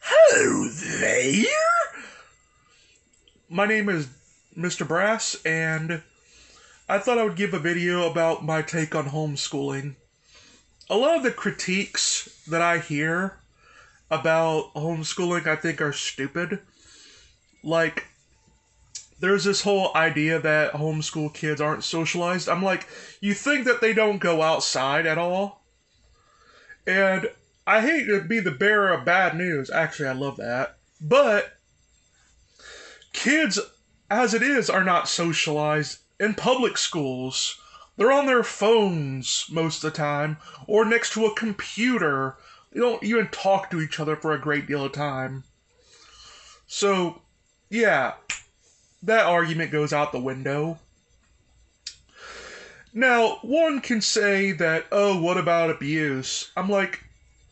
Hello there! My name is Mr. Brass, and I thought I would give a video about my take on homeschooling. A lot of the critiques that I hear about homeschooling I think are stupid. Like, there's this whole idea that homeschool kids aren't socialized. I'm like, you think that they don't go outside at all? And I hate to be the bearer of bad news. Actually, I love that. But kids, as it is, are not socialized in public schools. They're on their phones most of the time, or next to a computer. They don't even talk to each other for a great deal of time. So, yeah, that argument goes out the window. Now, one can say that, oh, what about abuse? I'm like,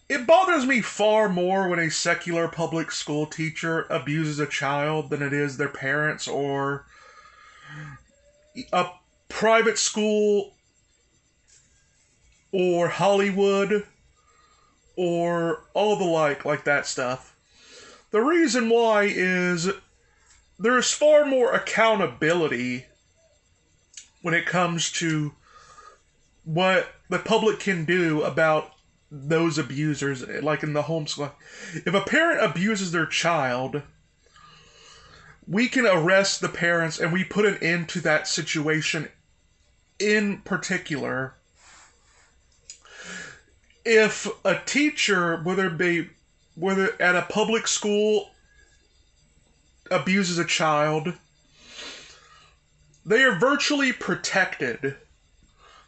it bothers me far more when a secular public school teacher abuses a child than it is their parents or a private school or Hollywood or all the like that stuff. The reason why is there's far more accountability when it comes to what the public can do about those abusers, like in the homeschool. If a parent abuses their child, we can arrest the parents and we put an end to that situation in particular. If a teacher, whether at a public school, abuses a child, they are virtually protected.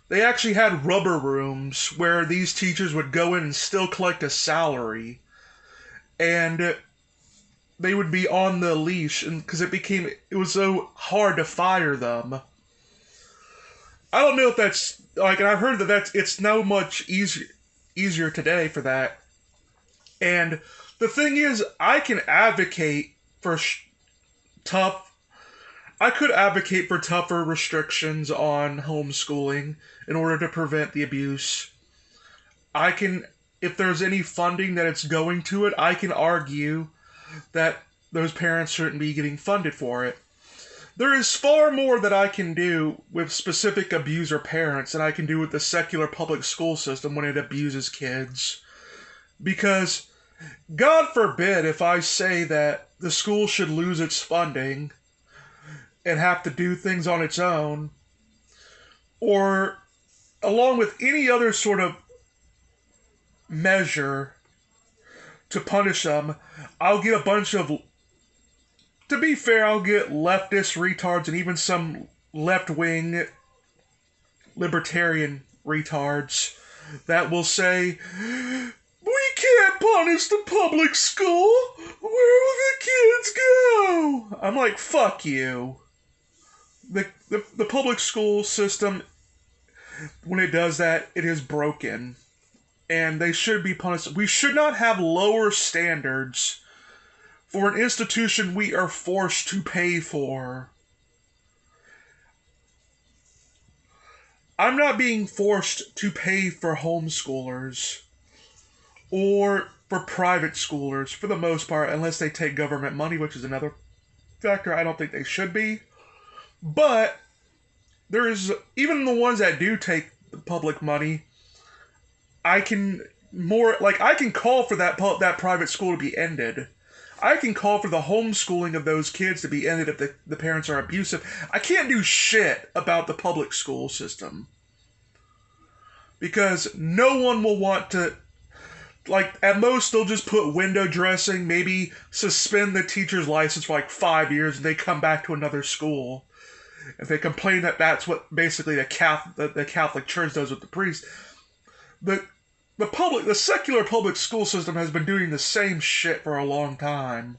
They actually had rubber rooms where these teachers would go in and still collect a salary, and they would be on the leash, and because it was so hard to fire them. I don't know if that's like, and I've heard that it's no much easier today for that. And the thing is, I can advocate for tough. I could advocate for tougher restrictions on homeschooling in order to prevent the abuse. I can, if there's any funding that it's going to it, I can argue that those parents shouldn't be getting funded for it. There is far more that I can do with specific abuser parents than I can do with the secular public school system when it abuses kids. Because, God forbid if I say that the school should lose its funding and have to do things on its own, or along with any other sort of measure to punish them, I'll get a bunch of, to be fair, I'll get leftist retards and even some left-wing libertarian retards that will say, we can't punish the public school. Where will the kids go? I'm like, fuck you. The public school system, when it does that, it is broken. And they should be punished. We should not have lower standards for an institution we are forced to pay for. I'm not being forced to pay for homeschoolers or for private schoolers for the most part, unless they take government money, which is another factor I don't think they should be. But there's, even the ones that do take the public money, I can call for that private school to be ended. I can call for the homeschooling of those kids to be ended if the parents are abusive. I can't do shit about the public school system. Because no one will want to, like, at most they'll just put window dressing, maybe suspend the teacher's license for like 5 years, and they come back to another school. If they complain that that's what basically the Catholic Church does with the priests. The secular public school system has been doing the same shit for a long time.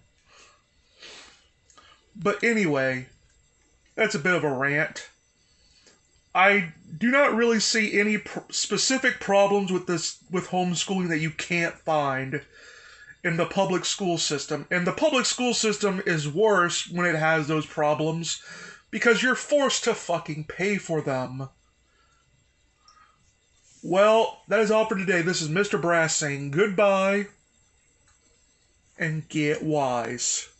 But anyway, that's a bit of a rant. I do not really see any specific problems with homeschooling that you can't find in the public school system. And the public school system is worse when it has those problems because you're forced to fucking pay for them. Well, that is all for today. This is Mr. Brass saying goodbye and get wise.